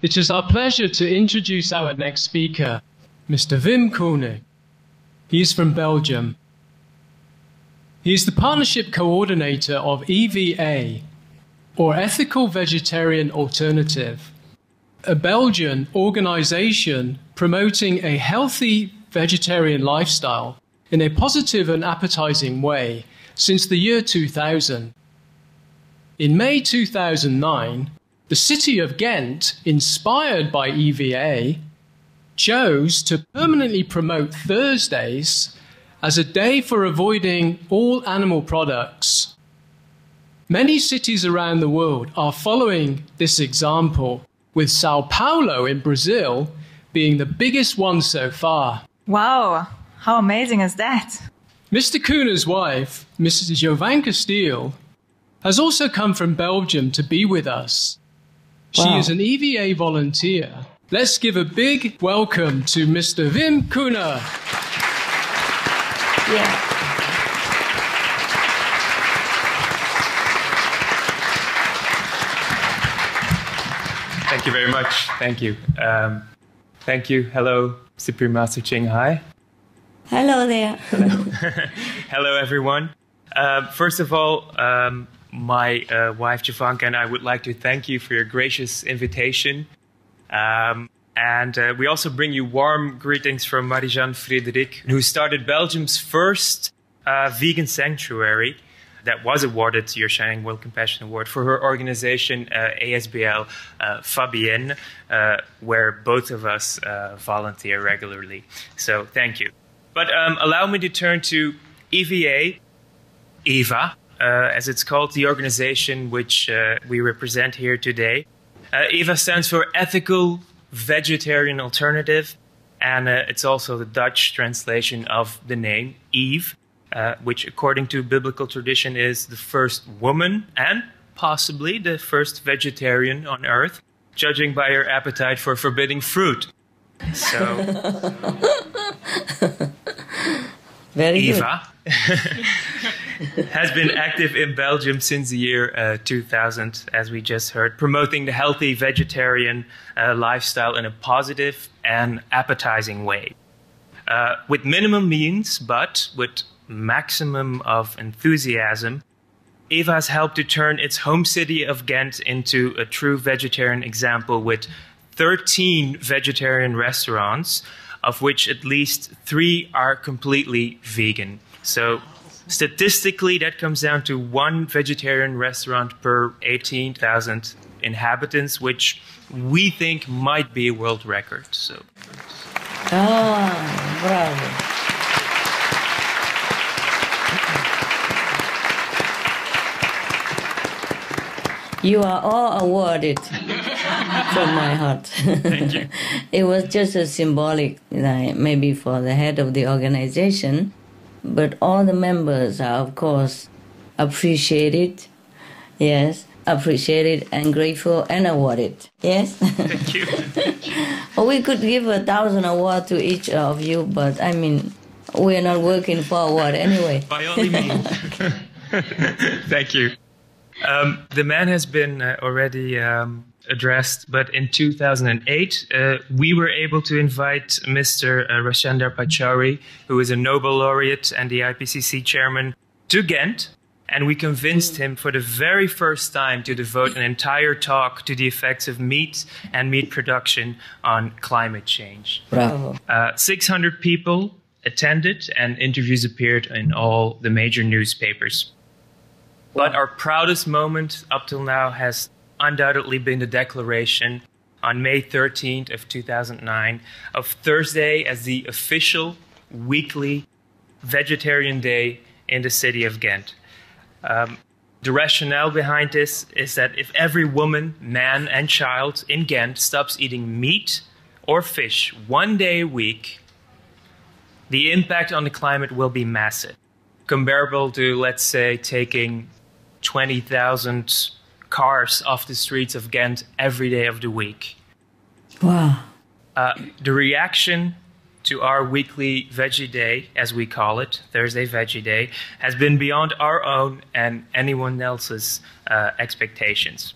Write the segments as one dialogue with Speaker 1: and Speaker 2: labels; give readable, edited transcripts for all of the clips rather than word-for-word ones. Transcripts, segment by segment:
Speaker 1: It is our pleasure to introduce our next speaker, Mr. Wim Koenig. He is from Belgium. He is the Partnership Coordinator of EVA, or Ethical Vegetarian Alternative, a Belgian organization promoting a healthy vegetarian lifestyle in a positive and appetizing way since the year 2000. In May 2009, the city of Ghent, inspired by EVA, chose to permanently promote Thursdays as a day for avoiding all animal products. Many cities around the world are following this example, with Sao Paulo in Brazil being the biggest one so far.
Speaker 2: Wow, how amazing is that?
Speaker 1: Mr. Koenig's wife, Mrs. Jovanka Steele, has also come from Belgium to be with us. She is an EVA volunteer. Let's give a big welcome to Mr. Wim Koenig.
Speaker 3: Yeah.
Speaker 4: Thank you very much. Thank you. Thank you. Hello, Supreme Master CHINGHAI.
Speaker 3: Hello there.
Speaker 4: Hello, everyone. First of all, my wife Jovanka and I would like to thank you for your gracious invitation. And we also bring you warm greetings from Marie-Jeanne Frédéric, who started Belgium's first vegan sanctuary that was awarded your Shining World Compassion Award for her organization, ASBL Fabienne, where both of us volunteer regularly. So thank you. But allow me to turn to EVA, EVA, as it's called, the organization which we represent here today. EVA stands for Ethical Vegetarian Alternative, and it's also the Dutch translation of the name Eve, which according to biblical tradition is the first woman and possibly the first vegetarian on earth, judging by her appetite for forbidden fruit. So,
Speaker 3: Very
Speaker 4: Eva has been active in Belgium since the year 2000, as we just heard, promoting the healthy vegetarian lifestyle in a positive and appetizing way. With minimum means, but with maximum of enthusiasm, Eva has helped to turn its home city of Ghent into a true vegetarian example with 13 vegetarian restaurants, of which at least 3 are completely vegan. So statistically, that comes down to 1 vegetarian restaurant per 18,000 inhabitants, which we think might be a world record. So.
Speaker 3: Ah, bravo. You are all awarded from my heart.
Speaker 4: Thank you.
Speaker 3: It was just a symbolic, maybe for the head of the organization, but all the members are, of course, appreciated, yes, appreciated and grateful and awarded, yes?
Speaker 4: Thank you.
Speaker 3: We could give 1,000 awards to each of you, but I mean, we're not working for award anyway.
Speaker 4: By all means. Thank you. The man has been already addressed, but in 2008, we were able to invite Mr. Rashandar Pachauri, who is a Nobel laureate and the IPCC chairman, to Ghent, and we convinced him for the very first time to devote an entire talk to the effects of meat and meat production on climate change.
Speaker 3: Bravo.
Speaker 4: 600 people attended, and interviews appeared in all the major newspapers. But our proudest moment up till now has undoubtedly been the declaration on May 13th of 2009 of Thursday as the official weekly vegetarian day in the city of Ghent. The rationale behind this is that if every woman, man and child in Ghent stops eating meat or fish 1 day a week, the impact on the climate will be massive, comparable to, let's say, taking 20,000 cars off the streets of Ghent every day of the week.
Speaker 3: Wow.
Speaker 4: The reaction to our weekly Veggie Day, as we call it, Thursday Veggie Day, has been beyond our own and anyone else's expectations.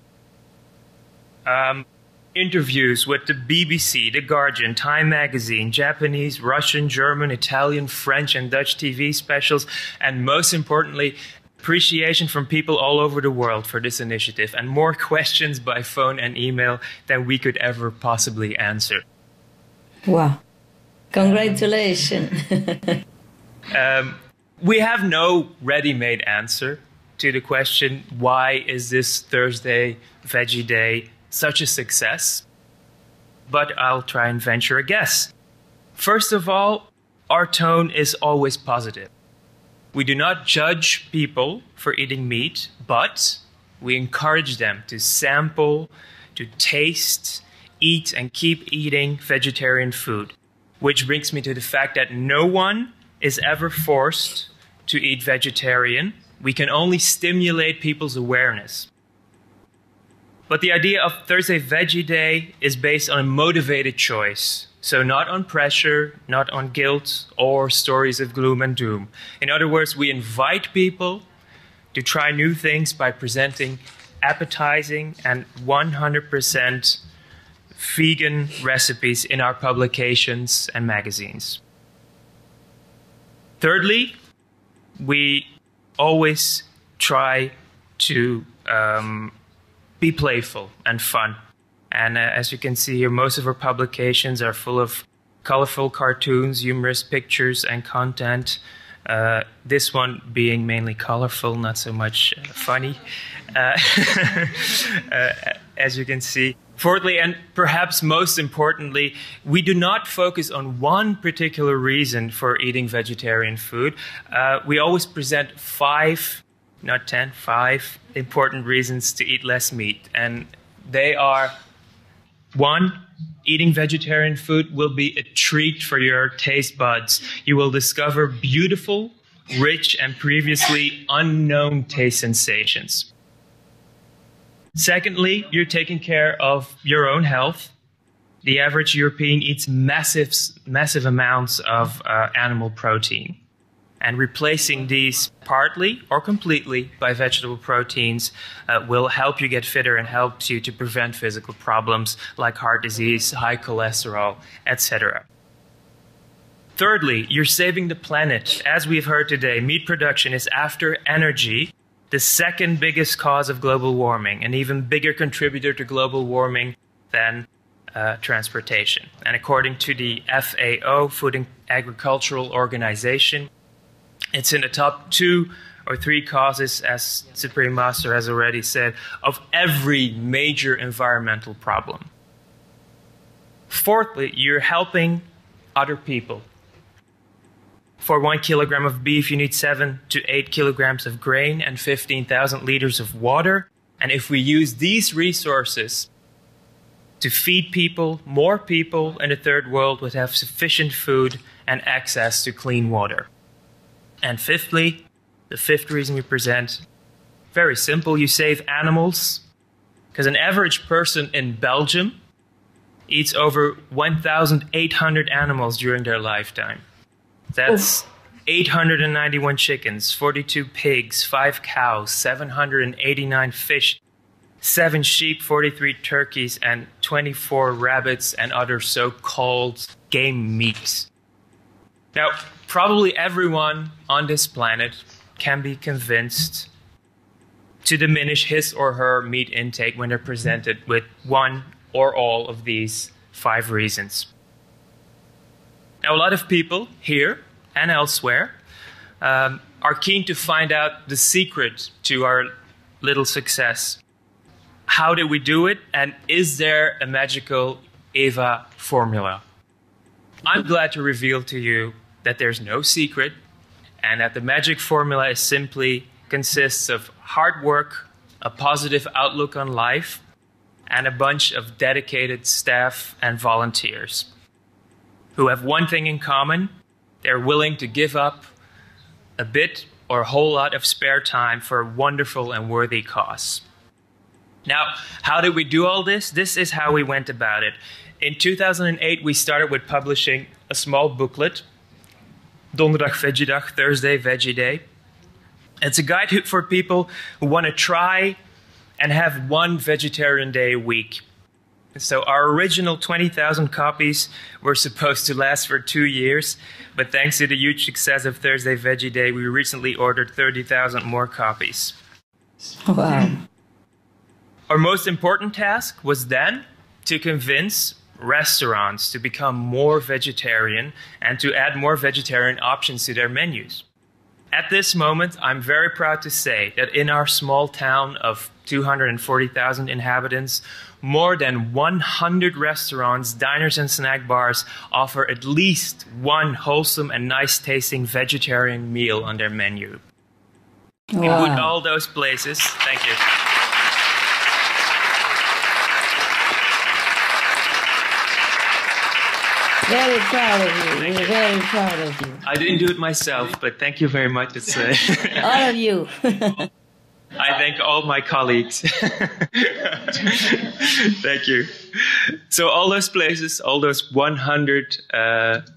Speaker 4: interviews with the BBC, The Guardian, Time Magazine, Japanese, Russian, German, Italian, French, and Dutch TV specials, and most importantly, appreciation from people all over the world for this initiative, and more questions by phone and email than we could ever possibly answer.
Speaker 3: Wow. Congratulations.
Speaker 4: We have no ready-made answer to the question, why is this Thursday Veggie Day such a success? But I'll try and venture a guess. First of all, our tone is always positive. We do not judge people for eating meat, but we encourage them to sample, to taste, eat, and keep eating vegetarian food. Which brings me to the fact that no one is ever forced to eat vegetarian. We can only stimulate people's awareness. But the idea of Thursday Veggie Day is based on a motivated choice. So not on pressure, not on guilt, or stories of gloom and doom. In other words, we invite people to try new things by presenting appetizing and 100% vegan recipes in our publications and magazines. Thirdly, we always try to be playful and fun. And as you can see here, most of our publications are full of colorful cartoons, humorous pictures, and content. This one being mainly colorful, not so much funny, as you can see. Fourthly, and perhaps most importantly, we do not focus on one particular reason for eating vegetarian food. We always present 5, not 10, 5 important reasons to eat less meat. And they are, 1, eating vegetarian food will be a treat for your taste buds. You will discover beautiful, rich, and previously unknown taste sensations. Secondly, you're taking care of your own health. The average European eats massive amounts of animal protein. And replacing these partly or completely by vegetable proteins will help you get fitter and helps you to prevent physical problems like heart disease, high cholesterol, etc. Thirdly, you're saving the planet. As we've heard today, meat production is, after energy, the second biggest cause of global warming, an even bigger contributor to global warming than transportation. And according to the FAO, Food and Agricultural Organization, it's in the top 2 or 3 causes, as Supreme Master has already said, of every major environmental problem. Fourthly, you're helping other people. For 1 kilogram of beef, you need 7 to 8 kilograms of grain and 15,000 liters of water. And if we use these resources to feed people, more people in the third world would have sufficient food and access to clean water. And fifthly, the fifth reason we present, very simple, you save animals. Because an average person in Belgium eats over 1,800 animals during their lifetime. That's 891 chickens, 42 pigs, 5 cows, 789 fish, 7 sheep, 43 turkeys, and 24 rabbits and other so-called game meats. Now, probably everyone on this planet can be convinced to diminish his or her meat intake when they're presented with one or all of these 5 reasons. Now, a lot of people here and elsewhere are keen to find out the secret to our little success. How did we do it? And is there a magical Eva formula? I'm glad to reveal to you that there's no secret and that the magic formula is simply consists of hard work, a positive outlook on life, and a bunch of dedicated staff and volunteers who have one thing in common: they're willing to give up a bit or a whole lot of spare time for a wonderful and worthy cause. Now, how did we do all this? This is how we went about it. In 2008, we started with publishing a small booklet, Donderdag Veggie Dag, Thursday Veggie Day. It's a guide for people who want to try and have one vegetarian day a week. So our original 20,000 copies were supposed to last for 2 years, but thanks to the huge success of Thursday Veggie Day, we recently ordered 30,000 more copies.
Speaker 3: Wow.
Speaker 4: Our most important task was then to convince restaurants to become more vegetarian and to add more vegetarian options to their menus. At this moment, I'm very proud to say that in our small town of 240,000 inhabitants, more than 100 restaurants, diners, and snack bars offer at least one wholesome and nice-tasting vegetarian meal on their menu.
Speaker 3: Wow.
Speaker 4: And with all those places, thank you.
Speaker 3: Very proud of you. We're very proud of you.
Speaker 4: I didn't do it myself, but thank you very much. It's,
Speaker 3: All of you.
Speaker 4: I thank all my colleagues. Thank you. So all those places, all those 100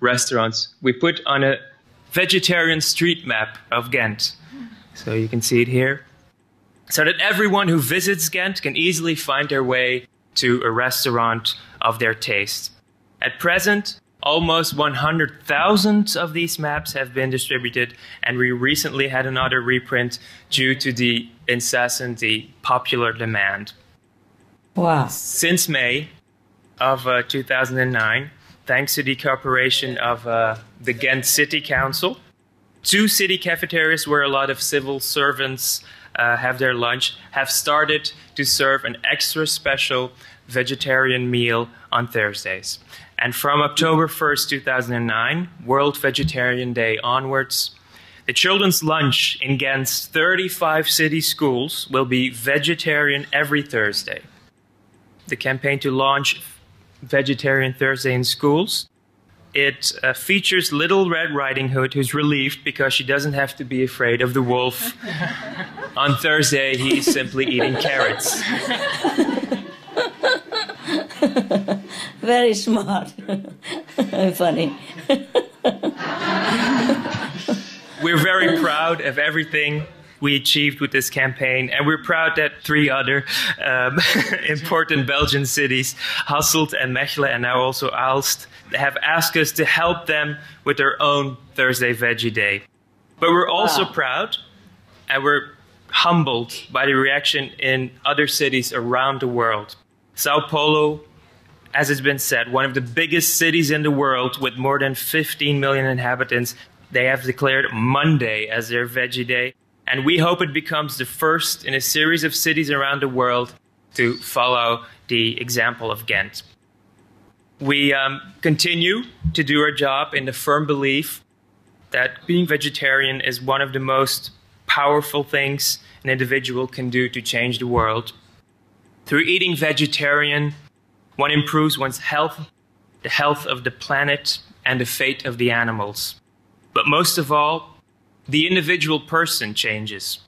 Speaker 4: restaurants, we put on a vegetarian street map of Ghent. So you can see it here. So that everyone who visits Ghent can easily find their way to a restaurant of their taste. At present, almost 100,000 of these maps have been distributed, and we recently had another reprint due to the incessantly popular demand.
Speaker 3: Wow.
Speaker 4: Since May of 2009, thanks to the cooperation of the Ghent City Council, 2 city cafeterias where a lot of civil servants have their lunch have started to serve an extra special vegetarian meal on Thursdays. And from October 1st, 2009, World Vegetarian Day onwards, the children's lunch in Ghent's 35 city schools will be vegetarian every Thursday. The campaign to launch Vegetarian Thursday in schools, it features Little Red Riding Hood, who's relieved because she doesn't have to be afraid of the wolf. On Thursday, he's simply eating carrots.
Speaker 3: Very smart. Funny.
Speaker 4: We're very proud of everything we achieved with this campaign, and we're proud that 3 other important Belgian cities, Hasselt and Mechelen and now also Aalst, have asked us to help them with their own Thursday Veggie Day. But we're also proud, and we're humbled by the reaction in other cities around the world. Sao Paulo, as has been said, one of the biggest cities in the world with more than 15 million inhabitants, they have declared Monday as their Veggie Day. And we hope it becomes the first in a series of cities around the world to follow the example of Ghent. We continue to do our job in the firm belief that being vegetarian is one of the most powerful things an individual can do to change the world. Through eating vegetarian, one improves one's health, the health of the planet, and the fate of the animals. But most of all, the individual person changes,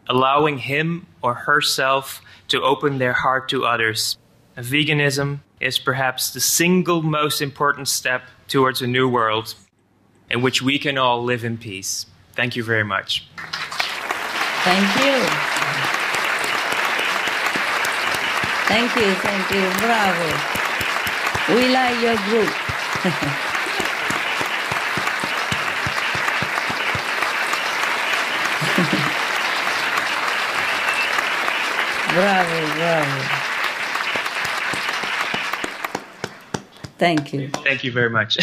Speaker 4: allowing him or herself to open their heart to others. Veganism is perhaps the single most important step towards a new world in which we can all live in peace. Thank you very much.
Speaker 3: Thank you. Thank you, thank you. Bravo. We like your group. Bravo, bravo. Thank you.
Speaker 4: Thank you very much.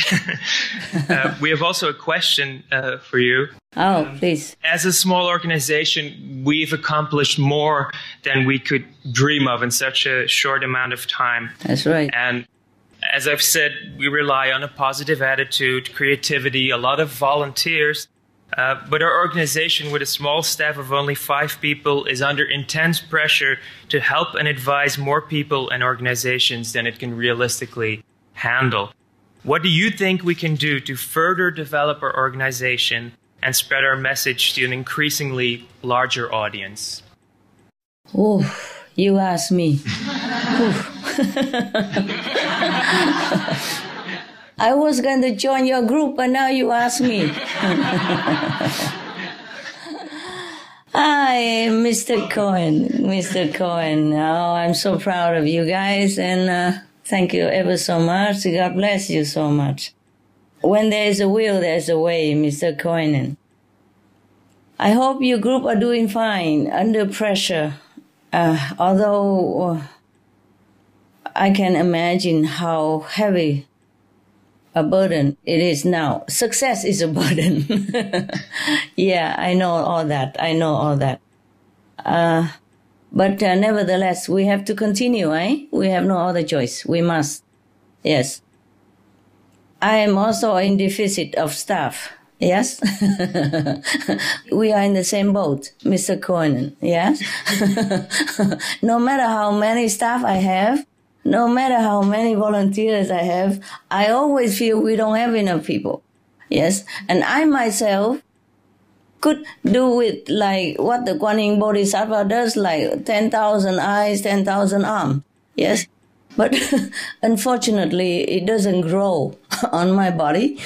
Speaker 4: We have also a question for you.
Speaker 3: Oh, please.
Speaker 4: As a small organization, we've accomplished more than we could dream of in such a short amount of time.
Speaker 3: That's right.
Speaker 4: And as I've said, we rely on a positive attitude, creativity, a lot of volunteers. But our organization, with a small staff of only 5 people, is under intense pressure to help and advise more people and organizations than it can realistically handle. What do you think we can do to further develop our organization and spread our message to an increasingly larger audience?
Speaker 3: Oh, you ask me. I was going to join your group, but now you ask me. Hi, Mr. Cohen. Mr. Cohen. Oh, I'm so proud of you guys, and Thank you ever so much. God bless you so much. When there is a will, there is a way, Mr. Koinen. I hope your group are doing fine under pressure. Although I can imagine how heavy a burden it is now. Success is a burden. Yeah, I know all that. But nevertheless, we have to continue, We have no other choice. We must. Yes. I am also in deficit of staff. Yes? We are in the same boat, Mr. Koinen. Yes? No matter how many staff I have, no matter how many volunteers I have, I always feel we don't have enough people. Yes? And I myself could do with like what the Kuan Yin Bodhisattva does, like 10,000 eyes, 10,000 arms. Yes? But unfortunately, it doesn't grow on my body.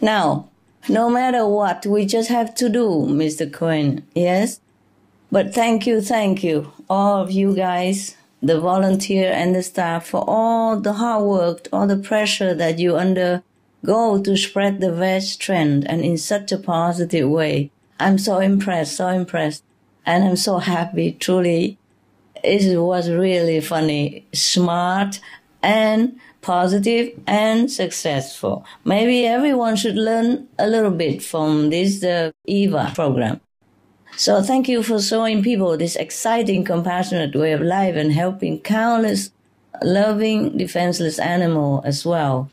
Speaker 3: Now, no matter what, we just have to do, Mr. Koinen. Yes? But thank you, all of you guys, the volunteer and the staff, for all the hard work, all the pressure that you undergo to spread the VIểT trend, and in such a positive way. I'm so impressed, and I'm so happy, truly. It was really funny, smart, and positive, and successful. Maybe everyone should learn a little bit from this EVA program. So thank you for showing people this exciting, compassionate way of life and helping countless loving, defenseless animals as well.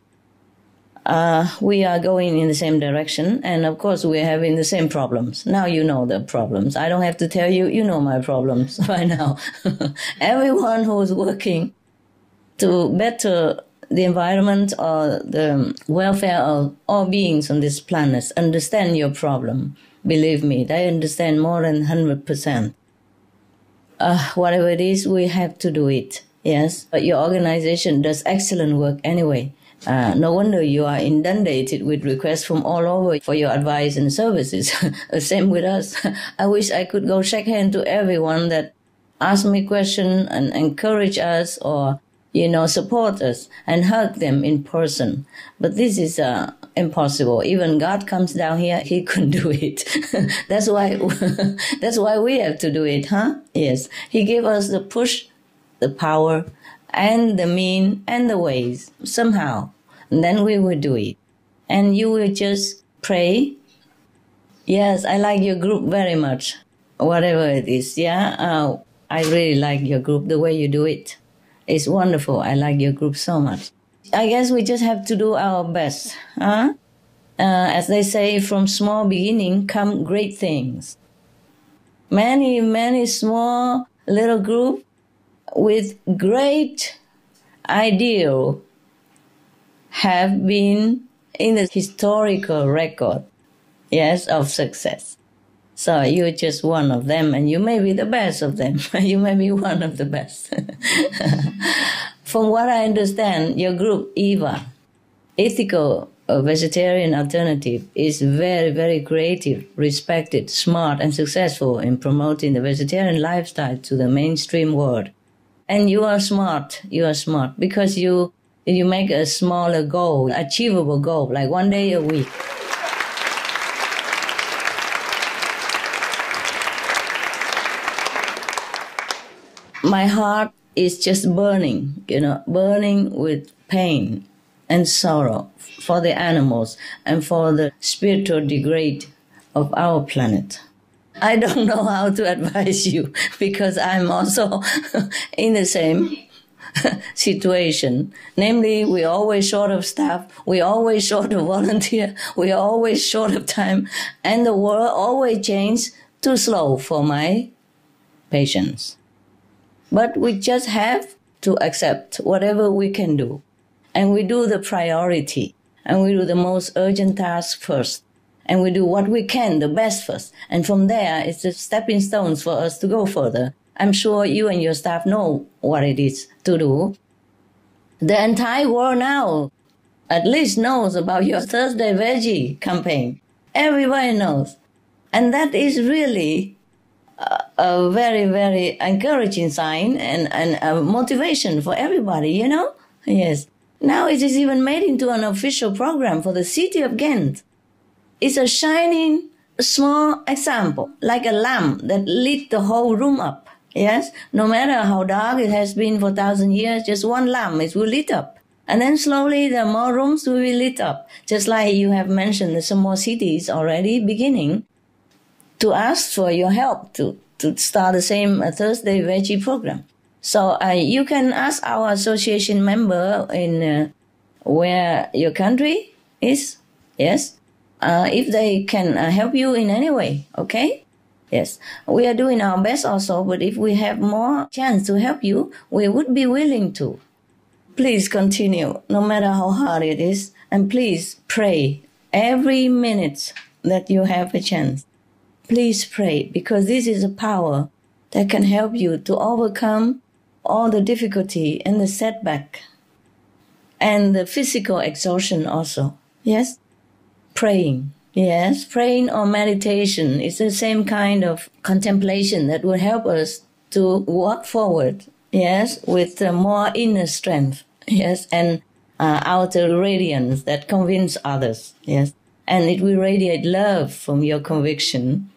Speaker 3: We are going in the same direction, and of course we are having the same problems. Now you know the problems. I don't have to tell you, you know my problems by now. Everyone who is working to better the environment or the welfare of all beings on this planet understand your problem. Believe me, they understand more than 100%. Whatever it is, we have to do it. Yes, but your organization does excellent work anyway. No wonder you are inundated with requests from all over for your advice and services. Same with us. I wish I could go shake hands to everyone that asks me questions and encourage us or, support us and hug them in person. But this is impossible. Even God comes down here, He couldn't do it. That's why we have to do it, huh? Yes. He gave us the push, the power, and the mean, and the ways, somehow. And then we will do it. And you will just pray. Yes, I like your group very much. Whatever it is, yeah? I really like your group, the way you do it. It's wonderful. I like your group so much. I guess we just have to do our best, huh? As they say, from small beginning come great things. Many, many small little groups with great ideal have been in the historical record, yes, of success. So you're just one of them, and you may be the best of them. You may be one of the best. From what I understand, your group, EVA, Ethical Vegetarian Alternative, is very, very creative, respected, smart, and successful in promoting the vegetarian lifestyle to the mainstream world. And you are smart, because you make a smaller goal, achievable goal, like one day a week. My heart is just burning, burning with pain and sorrow for the animals and for the spiritual degrade of our planet. I don't know how to advise you because I'm also in the same situation. Namely, we're always short of staff, we're always short of volunteer, we're always short of time, and the world always changes too slow for my patience. But we just have to accept whatever we can do. And we do the priority. And we do the most urgent task first. And we do what we can, the best first. And from there, it's the stepping stones for us to go further. I'm sure you and your staff know what it is to do. The entire world now at least knows about your Thursday Veggie campaign. Everybody knows. And that is really a very, very encouraging sign and a motivation for everybody, you know? Yes. Now it is even made into an official program for the city of Ghent. It's a shining, small example, like a lamp that lit the whole room up. Yes? No matter how dark it has been for 1,000 years, just one lamp, it will lit up. And then slowly the more rooms will be lit up. Just like you have mentioned, some more cities already beginning to ask for your help to start the same Thursday veggie program. So you can ask our association member in where your country is, yes, if they can help you in any way, okay? Yes, we are doing our best also, but if we have more chance to help you, we would be willing to. Please continue, no matter how hard it is, and please pray every minute that you have a chance. Please pray, because this is a power that can help you to overcome all the difficulty and the setback and the physical exhaustion also. Yes? Praying. Yes, praying or meditation is the same kind of contemplation that will help us to walk forward. Yes, with more inner strength. Yes, and outer radiance that convince others. Yes, and it will radiate love from your conviction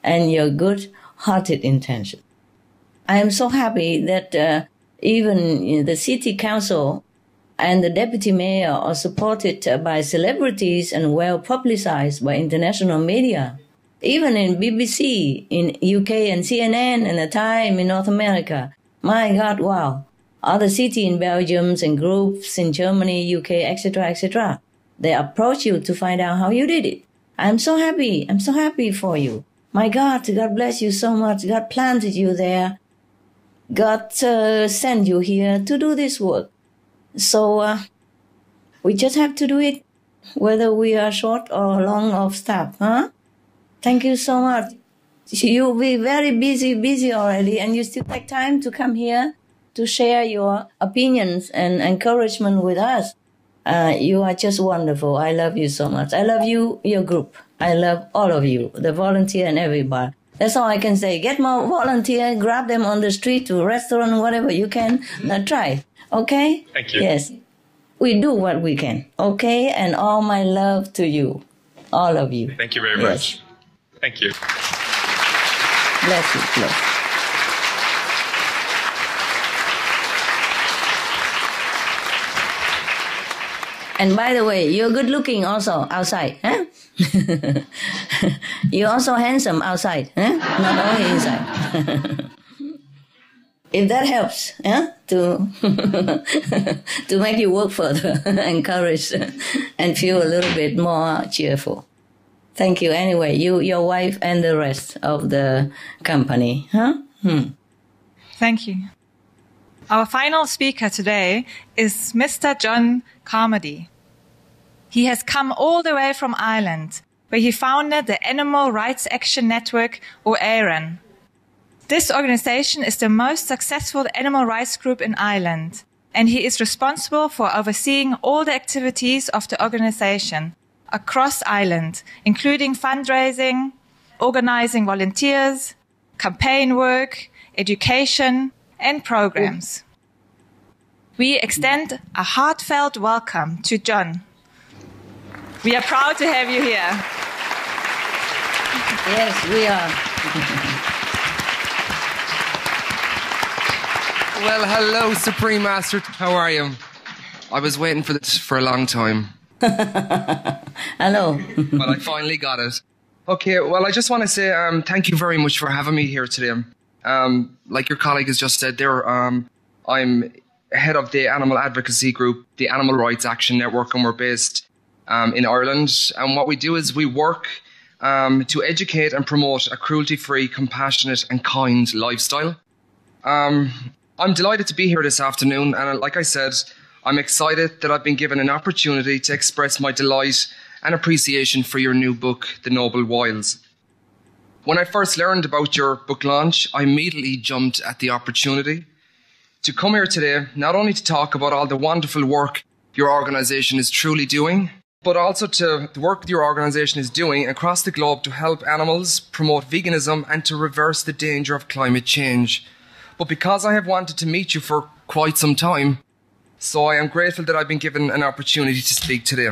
Speaker 3: and your good-hearted intention. I am so happy that even the city council and the deputy mayor are supported by celebrities and well publicized by international media. Even in BBC, in UK and CNN and the Time in North America. My God, wow. Other cities in Belgium and groups in Germany, UK, etc., etc. They approach you to find out how you did it. I'm so happy. I'm so happy for you. My God, God bless you so much. God planted you there. God sent you here to do this work. So we just have to do it, whether we are short or long of staff, huh? Thank you so much. You'll be very busy already, and you still take time to come here to share your opinions and encouragement with us. You are just wonderful. I love you so much. I love you, your group. I love all of you, the volunteer and everybody. That's all I can say. Get more volunteers, grab them on the street to restaurant, whatever you can. Try. Okay?
Speaker 4: Thank you.
Speaker 3: Yes. We do what we can. Okay? And all my love to you. All of you.
Speaker 4: Thank you very much. Thank you.
Speaker 3: Bless you. Bless. And by the way, you're good looking also outside. Huh? You're also handsome outside. Huh? Not only inside. If that helps, yeah, to to make you work further, encourage, and feel a little bit more cheerful. Thank you. Anyway, you, your wife, and the rest of the company, huh?
Speaker 2: Thank you. Our final speaker today is Mr. John Carmody. He has come all the way from Ireland, where he founded the Animal Rights Action Network, or ARAN. This organization is the most successful animal rights group in Ireland, and he is responsible for overseeing all the activities of the organization across Ireland, including fundraising, organizing volunteers, campaign work, education, and programs. We extend a heartfelt welcome to John. We are proud to have you here.
Speaker 3: Yes, we are.
Speaker 5: Well, hello, Supreme Master. How are you? I was waiting for this for a long time.
Speaker 3: Hello.
Speaker 5: Well, I finally got it. Okay, well, I just want to say thank you very much for having me here today. Like your colleague has just said there, I'm head of the animal advocacy group, the Animal Rights Action Network, and we're based in Ireland. And what we do is we work to educate and promote a cruelty-free, compassionate and kind lifestyle. I'm delighted to be here this afternoon, and like I said, I'm excited that I've been given an opportunity to express my delight and appreciation for your new book, The Noble Wilds. When I first learned about your book launch, I immediately jumped at the opportunity to come here today, not only to talk about all the wonderful work your organisation is truly doing, but also to the work your organisation is doing across the globe to help animals, promote veganism and to reverse the danger of climate change. But because I have wanted to meet you for quite some time, so I am grateful that I've been given an opportunity to speak today.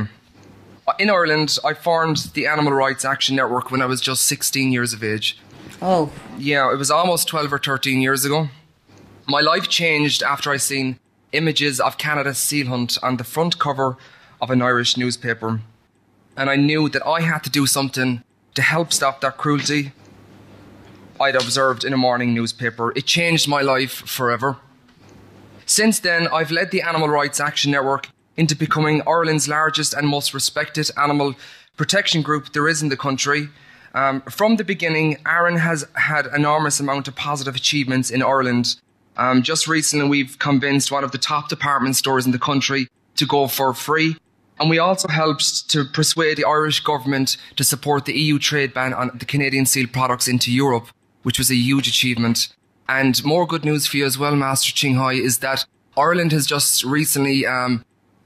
Speaker 5: In Ireland, I formed the Animal Rights Action Network when I was just 16 years of age.
Speaker 3: Oh.
Speaker 5: Yeah, it was almost 12 or 13 years ago. My life changed after I seen images of Canada's seal hunt on the front cover of an Irish newspaper. And I knew that I had to do something to help stop that cruelty I'd observed in a morning newspaper. It changed my life forever. Since then, I've led the Animal Rights Action Network into becoming Ireland's largest and most respected animal protection group there is in the country. From the beginning, Aaron has had an enormous amount of positive achievements in Ireland. Just recently, we've convinced one of the top department stores in the country to go for free. And we also helped to persuade the Irish government to support the EU trade ban on the Canadian seal products into Europe, which was a huge achievement. And more good news for you as well, Master CHINGHAI, is that Ireland has just recently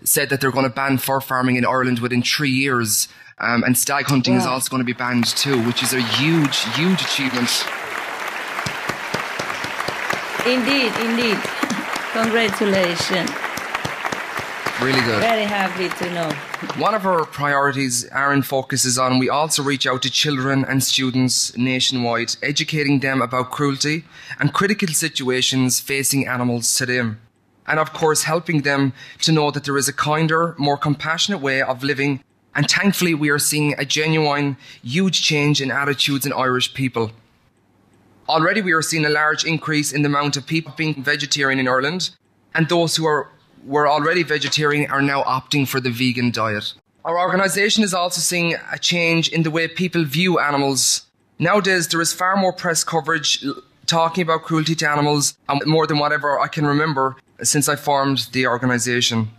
Speaker 5: said that they're going to ban fur farming in Ireland within 3 years. And stag hunting is also going to be banned too, which is a huge, huge achievement.
Speaker 3: Indeed, indeed. Congratulations.
Speaker 5: Really good.
Speaker 3: Very happy to know.
Speaker 5: One of our priorities Aaron focuses on, we also reach out to children and students nationwide, educating them about cruelty and critical situations facing animals today. And of course, helping them to know that there is a kinder, more compassionate way of living. And thankfully, we are seeing a genuine, huge change in attitudes in Irish people. Already, we are seeing a large increase in the amount of people being vegetarian in Ireland, and those who were already vegetarian are now opting for the vegan diet. Our organisation is also seeing a change in the way people view animals. Nowadays, there is far more press coverage talking about cruelty to animals, more than whatever I can remember since I formed the organisation.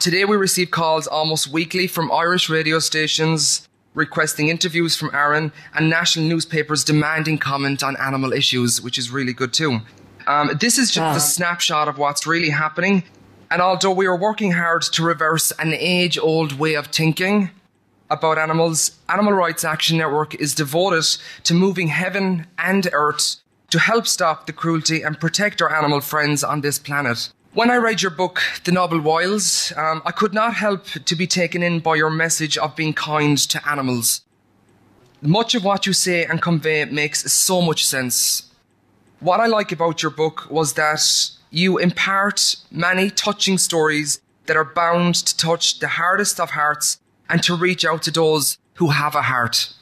Speaker 5: Today we receive calls almost weekly from Irish radio stations requesting interviews from Aaron and national newspapers demanding comment on animal issues, which is really good too. This is just a snapshot of what's really happening. And although we are working hard to reverse an age-old way of thinking about animals, Animal Rights Action Network is devoted to moving heaven and earth to help stop the cruelty and protect our animal friends on this planet. When I read your book, The Noble Wilds, I could not help to be taken in by your message of being kind to animals. Much of what you say and convey makes so much sense. What I like about your book was that you impart many touching stories that are bound to touch the hardest of hearts and to reach out to those who have a heart.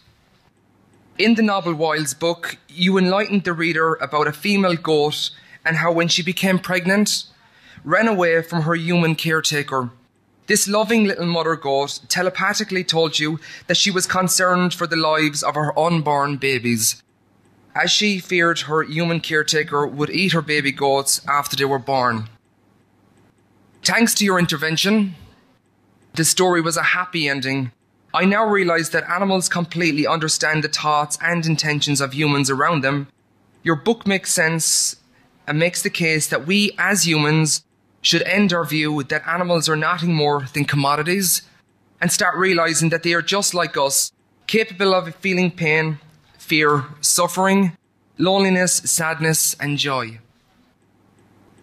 Speaker 5: In the Noble Wilds book, you enlightened the reader about a female goat and how when she became pregnant, ran away from her human caretaker. This loving little mother goat telepathically told you that she was concerned for the lives of her unborn babies, as she feared her human caretaker would eat her baby goats after they were born. Thanks to your intervention, the story was a happy ending. I now realise that animals completely understand the thoughts and intentions of humans around them. Your book makes sense and makes the case that we as humans should end our view that animals are nothing more than commodities and start realising that they are just like us, capable of feeling pain, fear, suffering, loneliness, sadness and joy.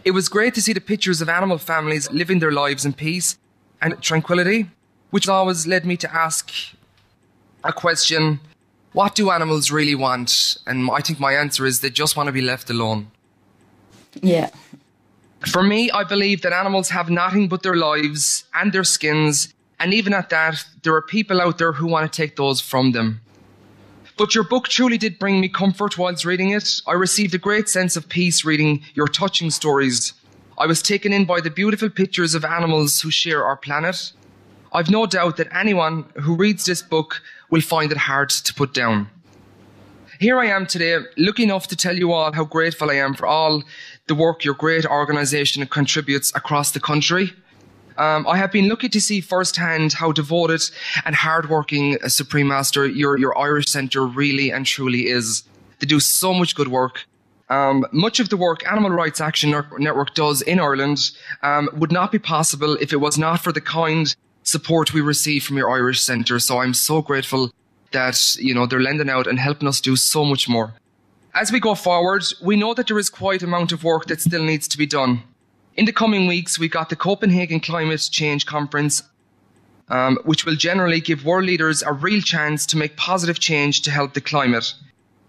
Speaker 5: It was great to see the pictures of animal families living their lives in peace and tranquility, which always led me to ask a question: what do animals really want? And I think my answer is they just want to be left alone.
Speaker 3: Yeah.
Speaker 5: For me, I believe that animals have nothing but their lives and their skins, and even at that, there are people out there who want to take those from them. But your book truly did bring me comfort whilst reading it. I received a great sense of peace reading your touching stories. I was taken in by the beautiful pictures of animals who share our planet. I've no doubt that anyone who reads this book will find it hard to put down. Here I am today, lucky enough to tell you all how grateful I am for all the work your great organisation contributes across the country. I have been lucky to see firsthand how devoted and hardworking Supreme Master your Irish Centre really and truly is. They do so much good work. Much of the work Animal Rights Action Network does in Ireland would not be possible if it was not for the kind, support we receive from your Irish Centre. So I'm so grateful that, they're lending out and helping us do so much more. As we go forward, we know that there is quite an amount of work that still needs to be done. In the coming weeks, we got the Copenhagen Climate Change Conference, which will generally give world leaders a real chance to make positive change to help the climate.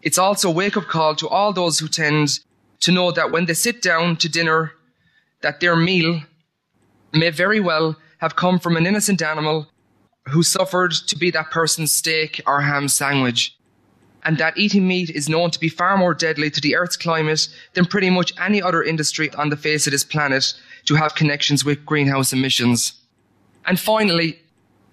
Speaker 5: It's also a wake-up call to all those who tend to know that when they sit down to dinner, that their meal may very well have come from an innocent animal who suffered to be that person's steak or ham sandwich. And that eating meat is known to be far more deadly to the Earth's climate than pretty much any other industry on the face of this planet to have connections with greenhouse emissions. And finally,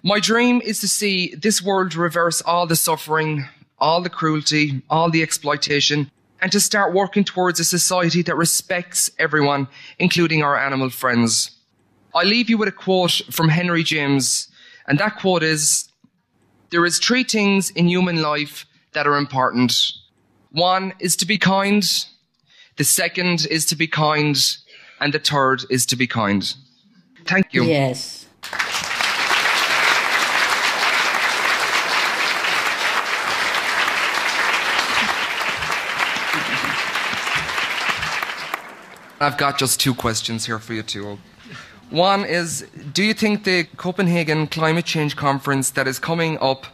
Speaker 5: my dream is to see this world reverse all the suffering, all the cruelty, all the exploitation, and to start working towards a society that respects everyone, including our animal friends. I leave you with a quote from Henry James, and that quote is, "There is 3 things in human life that are important. 1 is to be kind, the 2nd is to be kind, and the 3rd is to be kind." Thank you.
Speaker 3: Yes.
Speaker 5: I've got just 2 questions here for you two. One is, do you think the Copenhagen Climate Change Conference that is coming up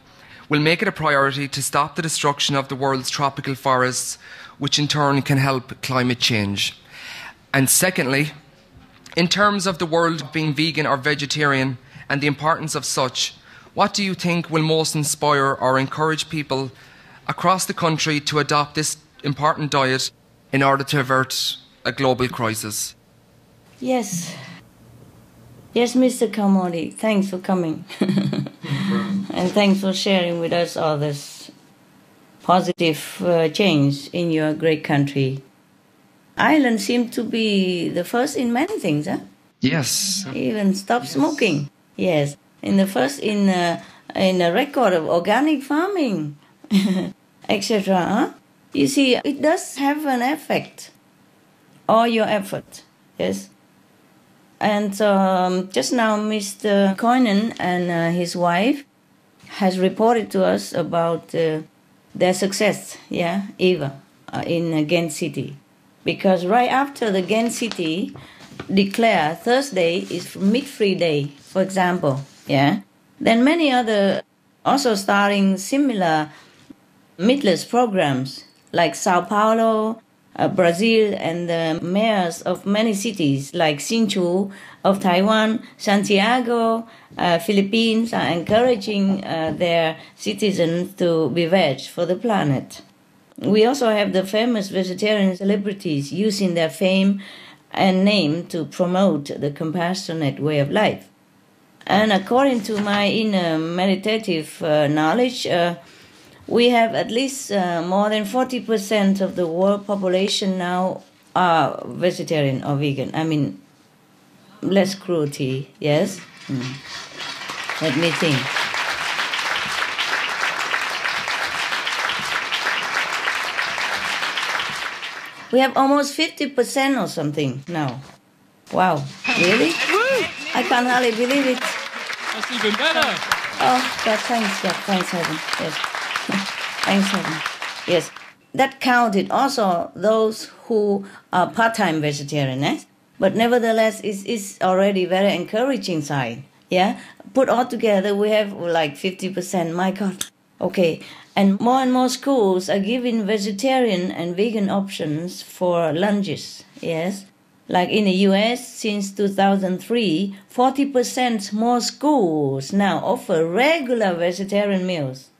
Speaker 5: will make it a priority to stop the destruction of the world's tropical forests, which in turn can help climate change? And secondly, in terms of the world being vegan or vegetarian and the importance of such, what do you think will most inspire or encourage people across the country to adopt this important diet in order to avert a global crisis?
Speaker 3: Yes. Yes, Mr. Kamodi, thanks for coming. And thanks for sharing with us all this positive change in your great country. Ireland seemed to be the first in many things, huh?
Speaker 5: Yes.
Speaker 3: Even stop smoking. Yes. In the first in a record of organic farming, etc. Huh? You see, it does have an effect. All your effort, yes. And just now, Mr. KIionN and his wife has reported to us about their success, Eva, in Ghent City. Because right after the Ghent City declare Thursday is meat-free day, for example, then many other also starting similar meatless programs like Sao Paulo, Brazil, and the mayors of many cities like Hsinchu of Taiwan, Santiago, Philippines are encouraging their citizens to be veg for the planet. We also have the famous vegetarian celebrities using their fame and name to promote the compassionate way of life. And according to my inner meditative knowledge, we have at least more than 40% of the world population now are vegetarian or vegan. I mean, less cruelty, yes? Let me think. We have almost 50% or something now. Wow, really? I can't hardly believe it.
Speaker 1: That's even better.
Speaker 3: Oh, God, thanks. Yeah, thanks, heaven. Yes. Thanks, heaven. Yes. That counted also those who are part-time vegetarians. But nevertheless, it's already very encouraging side. Yeah? Put all together, we have like 50%. My God. Okay. And more schools are giving vegetarian and vegan options for lunches. Yes? Like in the US, since 2003, 40% more schools now offer regular vegetarian meals.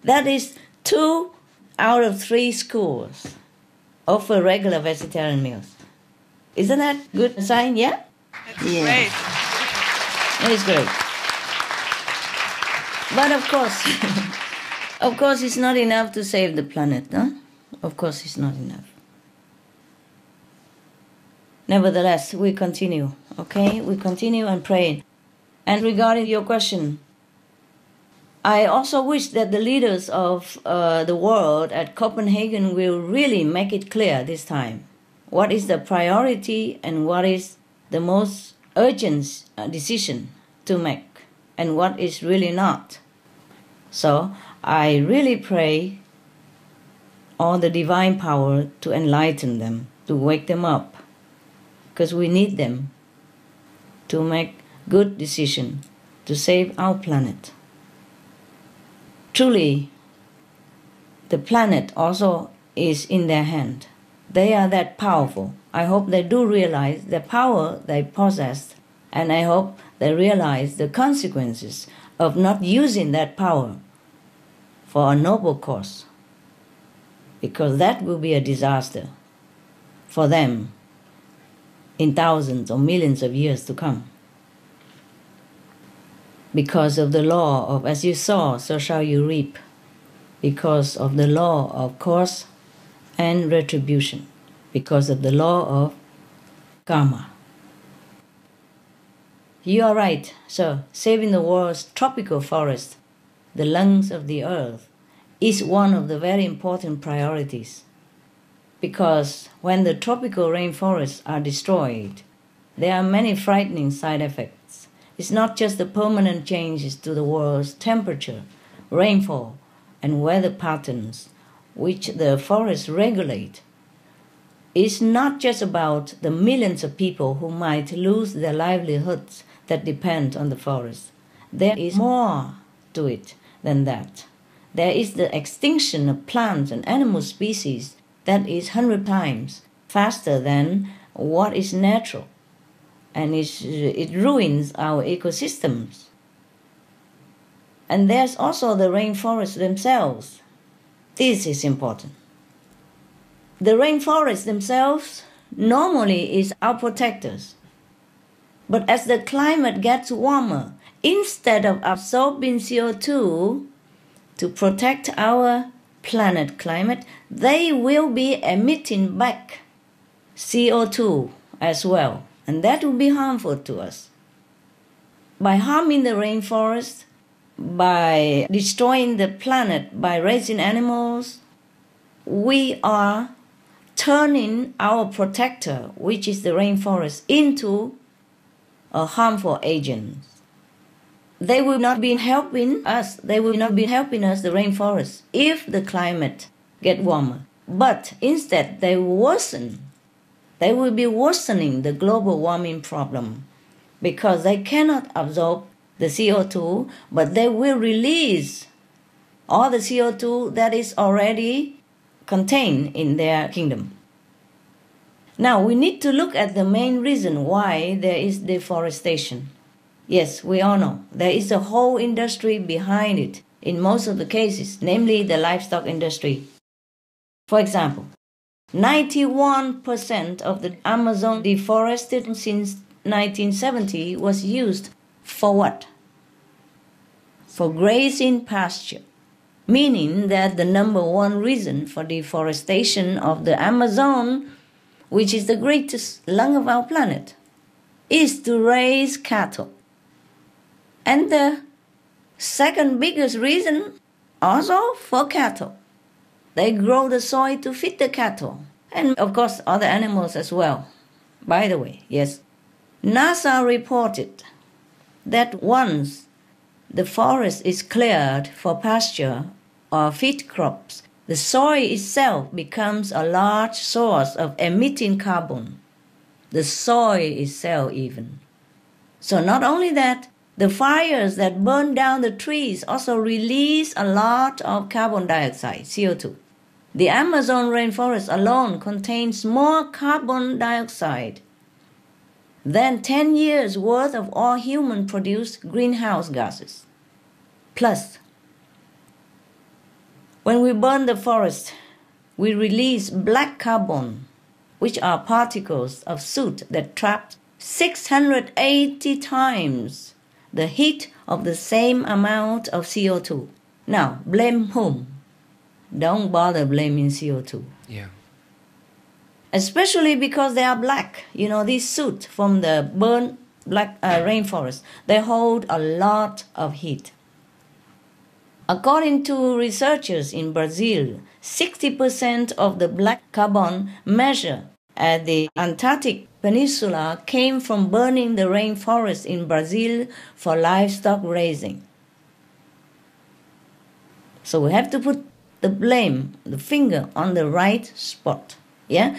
Speaker 3: That is 2 out of 3 schools offer regular vegetarian meals. Isn't that a good sign, yeah?
Speaker 2: That's great.
Speaker 3: It is great. But of course, it's not enough to save the planet, no? Of course, it's not enough. Nevertheless, we continue, okay? We continue and pray. And regarding your question, I also wish that the leaders of the world at Copenhagen will really make it clear this time what is the priority and what is the most urgent decision to make. and what is really not. So I really pray all the divine power to enlighten them, to wake them up, because we need them to make good decisions to save our planet. Truly, the planet also is in their hand. They are that powerful. I hope they do realize the power they possess, and I hope they realize the consequences of not using that power for a noble cause, because that will be a disaster for them in thousands or millions of years to come. Because of the law of as you sow, so shall you reap. Because of the law of cause and retribution. Because of the law of karma. You are right, sir. Saving the world's tropical forest, the lungs of the earth, is one of the very important priorities. Because when the tropical rainforests are destroyed, there are many frightening side effects. It's not just the permanent changes to the world's temperature, rainfall, and weather patterns which the forests regulate. It's not just about the millions of people who might lose their livelihoods that depend on the forest. There is more to it than that. There is the extinction of plants and animal species that is 100 times faster than what is natural. And it ruins our ecosystems. And there's also the rainforests themselves. This is important. The rainforests themselves normally is our protectors. But as the climate gets warmer, instead of absorbing CO2 to protect our planet climate, they will be emitting back CO2 as well. And that will be harmful to us. By harming the rainforest, by destroying the planet, by raising animals, we are turning our protector, which is the rainforest, into a harmful agent. They will not be helping us. They will not be helping us, the rainforest, if the climate gets warmer. But instead, they worsen. They will be worsening the global warming problem because they cannot absorb the CO2, but they will release all the CO2 that is already contained in their kingdom. Now, we need to look at the main reason why there is deforestation. Yes, we all know there is a whole industry behind it in most of the cases, namely the livestock industry. For example, 91% of the Amazon deforested since 1970 was used for what? For grazing pasture. Meaning that the number one reason for deforestation of the Amazon, which is the greatest lung of our planet, is to raise cattle. And the second biggest reason also for cattle. They grow the soil to feed the cattle. And of course other animals as well. By the way, yes. NASA reported that once the forest is cleared for pasture or feed crops, the soil itself becomes a large source of emitting carbon. The soil itself even. So not only that, the fires that burn down the trees also release a lot of carbon dioxide, CO2. The Amazon rainforest alone contains more carbon dioxide than 10 years' worth of all human-produced greenhouse gases. Plus, when we burn the forest, we release black carbon, which are particles of soot that trap 680 times the heat of the same amount of CO2. Now, blame whom? Don't bother blaming CO2.
Speaker 4: Yeah.
Speaker 3: Especially because they are black. You know, these soot from the burnt black rainforest, they hold a lot of heat. According to researchers in Brazil, 60% of the black carbon measured at the Antarctic Peninsula came from burning the rainforest in Brazil for livestock raising. So we have to put the blame, the finger on the right spot. Yeah?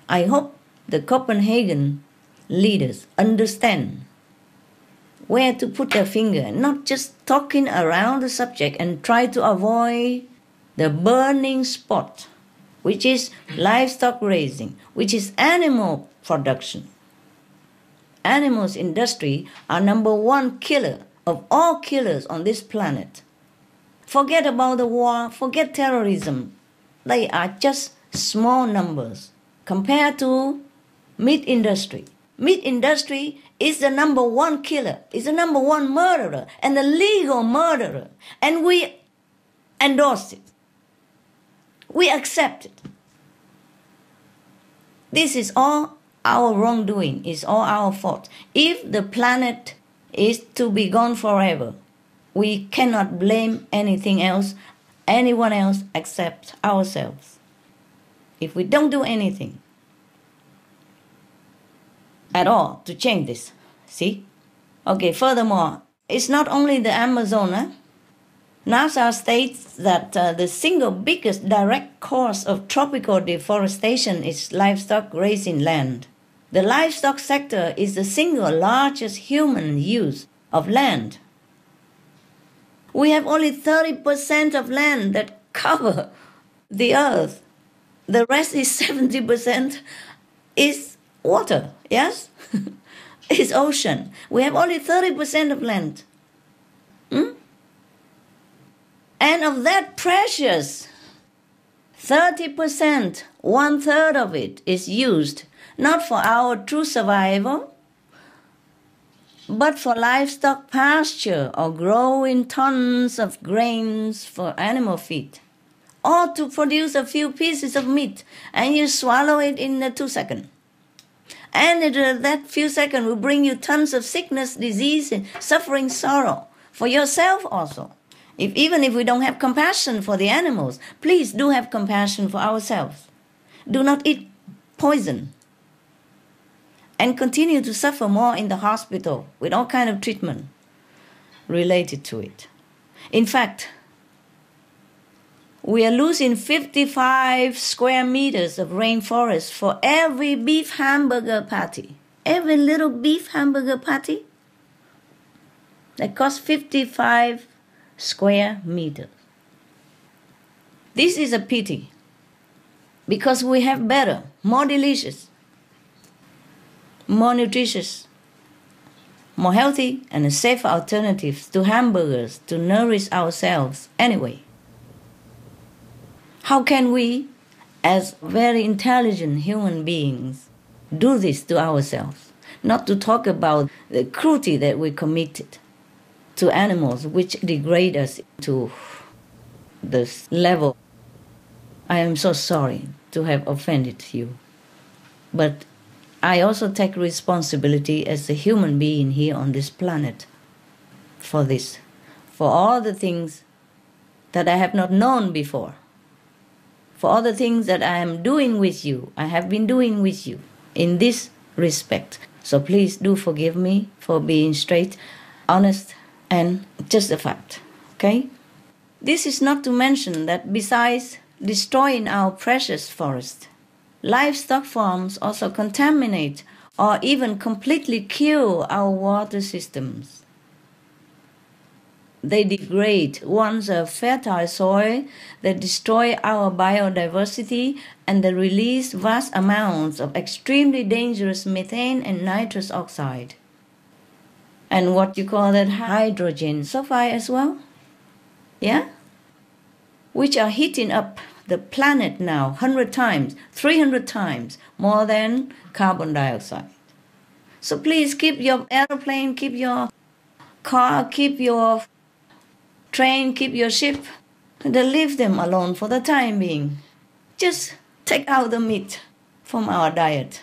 Speaker 3: I hope the Copenhagen leaders understand where to put their finger, not just talking around the subject and try to avoid the burning spot, which is livestock raising, which is animal production. Animals industry are number one killer of all killers on this planet. Forget about the war, forget terrorism. They are just small numbers compared to meat industry. Meat industry is the number one killer, is the number one murderer, and the legal murderer. And we endorse it. We accept it. This is all our wrongdoing, is all our fault. If the planet is to be gone forever, we cannot blame anything else, anyone else except ourselves. If we don't do anything at all to change this, see? Okay, furthermore, it's not only the Amazon. NASA states that the single biggest direct cause of tropical deforestation is livestock raising land. The livestock sector is the single largest human use of land. We have only 30% of land that cover the earth. The rest is 70% is water, yes? It's ocean. We have only 30% of land. And of that precious 30%, 1/3 of it is used not for our true survival, but for livestock pasture or growing tons of grains for animal feed, or to produce a few pieces of meat and you swallow it in 2 seconds. And that few seconds will bring you tons of sickness, disease, and suffering, sorrow for yourself also. Even if we don't have compassion for the animals, please do have compassion for ourselves. Do not eat poison and continue to suffer more in the hospital with all kind of treatment related to it. In fact, we are losing 55 square meters of rainforest for every beef hamburger patty. Every little beef hamburger patty that costs 55 square meters. This is a pity because we have better, more delicious, more nutritious, more healthy and safer alternatives to hamburgers to nourish ourselves anyway. How can we, as very intelligent human beings, do this to ourselves? Not to talk about the cruelty that we committed to animals, which degrade us to this level. I am so sorry to have offended you. But I also take responsibility as a human being here on this planet for this, for all the things that I have not known before, for all the things that I am doing with you, I have been doing with you in this respect. So please do forgive me for being straight, honest, and just a fact, okay? This is not to mention that besides destroying our precious forest, livestock farms also contaminate or even completely kill our water systems. They degrade once a fertile soil, they destroy our biodiversity, and they release vast amounts of extremely dangerous methane and nitrous oxide. And what you call that hydrogen sulfide as well, yeah? Which are heating up the planet now 100 times, 300 times more than carbon dioxide. So please keep your airplane, keep your car, keep your train, keep your ship, and leave them alone for the time being. Just take out the meat from our diet